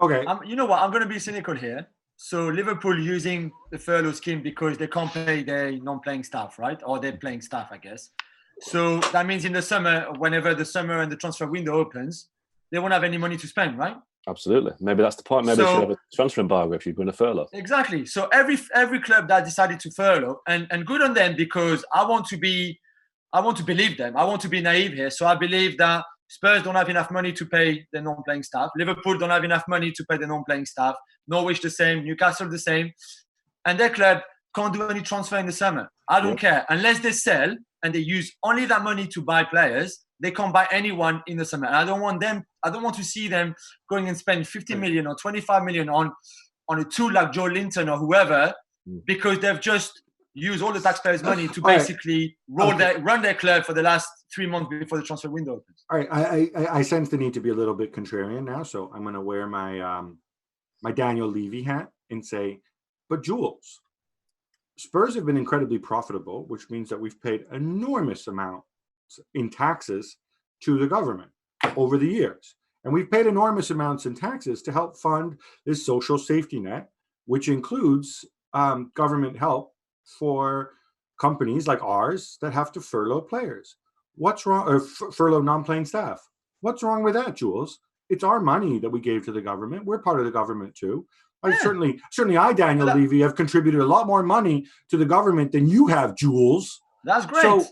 Okay. You know what? I'm going to be cynical here. So Liverpool using the furlough scheme because they can't pay their non-playing staff, right? Or their playing staff, I guess. So that means in the summer, whenever the summer and the transfer window opens, they won't have any money to spend, right? Absolutely. Maybe that's the point. Maybe they should have a transfer embargo if you're going to furlough. Exactly. So every club that decided to furlough, and good on them, because I want to believe them. I want to be naive here. So I believe that Spurs don't have enough money to pay the non-playing staff. Liverpool don't have enough money to pay the non-playing staff. Norwich the same. Newcastle the same. And their club can't do any transfer in the summer. I don't care. Unless they sell and they use only that money to buy players, they can't buy anyone in the summer. And I don't want to see them going and spend 50 million or 25 million on a tool like Joe Linton or whoever, because they've just used all the taxpayers' money to basically run their club for the last 3 months before the transfer window opens. All right, I sense the need to be a little bit contrarian now, so I'm going to wear my my Daniel Levy hat and say, but Jules, Spurs have been incredibly profitable, which means that we've paid enormous amounts in taxes to the government over the years. And we've paid enormous amounts in taxes to help fund this social safety net, which includes government help for companies like ours that have to furlough players. What's wrong? Or furlough non-playing staff. What's wrong with that, Jules? It's our money that we gave to the government. We're part of the government too. Certainly, I, Daniel Levy, have contributed a lot more money to the government than you have, Jules. That's great. So,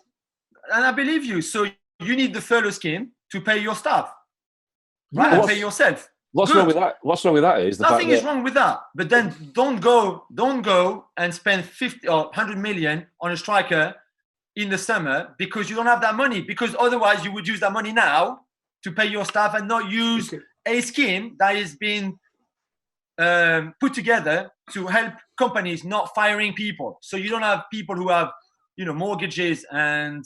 and I believe you. So you need the furlough scheme to pay your staff, right? And pay yourself. What's wrong with that? What's wrong with that is nothing is wrong with that. But then don't go and spend 50 or 100 million on a striker in the summer because you don't have that money. Because otherwise, you would use that money now to pay your staff and not use a scheme that is being put together to help companies not firing people. So you don't have people who have, mortgages and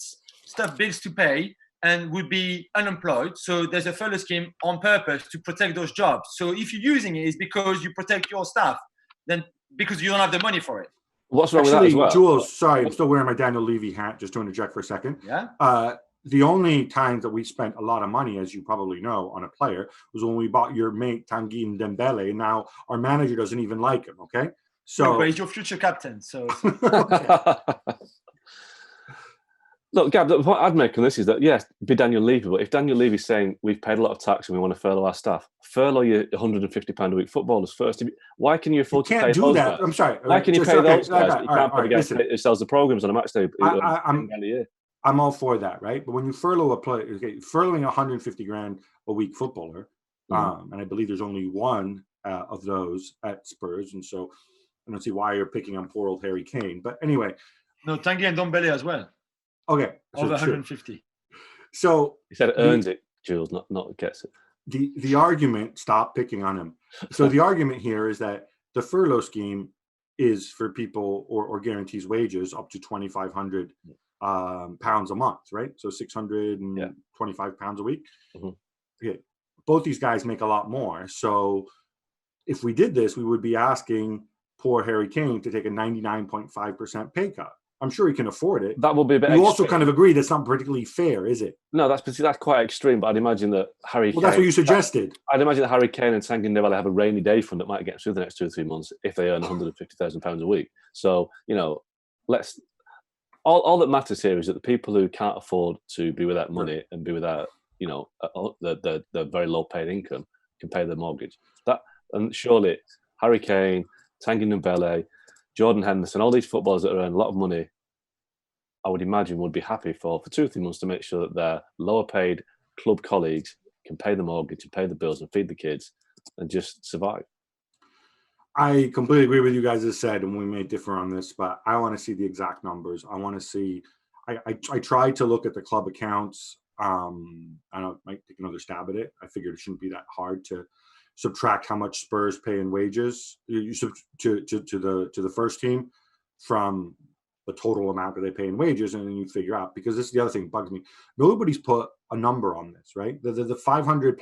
bills to pay and would be unemployed. So there's a furlough scheme on purpose to protect those jobs. So if you're using it, it's because you protect your staff, then because you don't have the money for it. What's wrong with that as well? Jules, sorry, I'm still wearing my Daniel Levy hat, just to interject for a second. Yeah. The only time that we spent a lot of money, as you probably know, on a player was when we bought your mate Tanguy Dembele. Now our manager doesn't even like him. Okay, so but he's your future captain. So look, Gab, the point I'd make on this is that yes, be Daniel Levy, but if Daniel Levy's saying we've paid a lot of tax and we want to furlough our staff, furlough your £150 a week footballers first. Why can you afford to pay those guys? I'm sorry. Why can you pay those guys? You can't pay the guys who sells the programs on a match day. I'm all for that, right? But when you furlough a player, furloughing 150 grand a week footballer, and I believe there's only one of those at Spurs, and so I don't see why you're picking on poor old Harry Kane. But anyway, no, Tanguy and Ndombele as well. Okay, over 150. So he said it earns it, Jules, not gets it. The argument, stop picking on him. So the argument here is that the furlough scheme is for people or guarantees wages up to 2,500 pounds a month, right? So 625 pounds a week. Okay. Both these guys make a lot more. So if we did this, we would be asking poor Harry Kane to take a 99.5% pay cut. I'm sure he can afford it. That will be a bit You extreme. also kind of agree that's not particularly fair, is it? No, that's quite extreme, but I'd imagine that Harry Kane... Well, that's what you suggested. I'd imagine that Harry Kane and Tanguy Ndombele have a rainy day fund that might get through the next 2 or 3 months if they earn £150,000 a week. So, let's... All that matters here is that the people who can't afford to be without money and be without, the very low-paid income can pay their mortgage. And surely Harry Kane, Tanguy Ndombele, Jordan Henderson, all these footballers that earn a lot of money, I would imagine would be happy for 2 or 3 months to make sure that their lower-paid club colleagues can pay the mortgage and pay the bills and feed the kids and just survive. I completely agree with you guys as said, and we may differ on this, but I want to see the exact numbers. I want to see. I tried to look at the club accounts. I might take another stab at it. I figured it shouldn't be that hard to subtract how much Spurs pay in wages to the first team from the total amount that they pay in wages, and then you figure out, because this is the other thing that bugs me. Nobody's put a number on this, right? The 500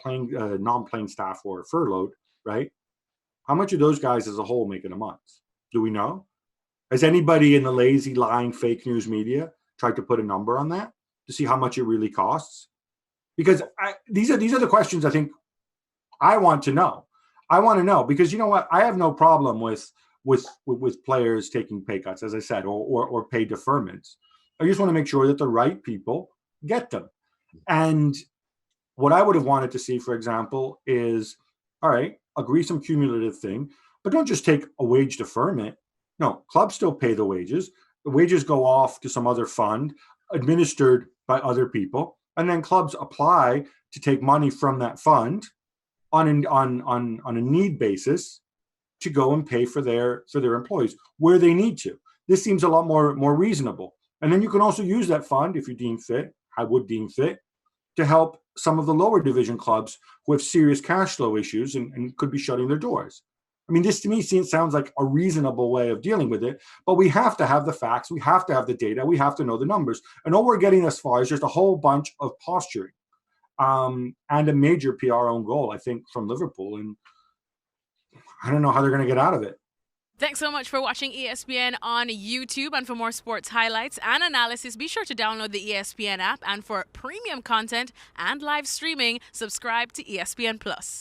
non-playing staff were furloughed, right? How much of those guys as a whole make in a month? Do we know? Has anybody in the lazy, lying, fake news media tried to put a number on that to see how much it really costs? Because these are the questions I think I want to know. I want to know, because you know what? I have no problem with players taking pay cuts, as I said, or pay deferments. I just want to make sure that the right people get them. And what I would have wanted to see, for example, is, all right, agree some cumulative thing, but don't just take a wage deferment. No, clubs still pay the wages. The wages go off to some other fund administered by other people, and then clubs apply to take money from that fund on a need basis to go and pay for their employees where they need to. This seems a lot more reasonable. And then you can also use that fund, if you deem fit, I would deem fit, to help some of the lower division clubs who have serious cash flow issues and could be shutting their doors. I mean, this to me sounds like a reasonable way of dealing with it, but we have to have the facts, we have to have the data, we have to know the numbers. And all we're getting thus far is just a whole bunch of posturing and a major PR own goal, I think, from Liverpool. And I don't know how they're going to get out of it. Thanks so much for watching ESPN on YouTube. And for more sports highlights and analysis, be sure to download the ESPN app. And for premium content and live streaming, subscribe to ESPN Plus.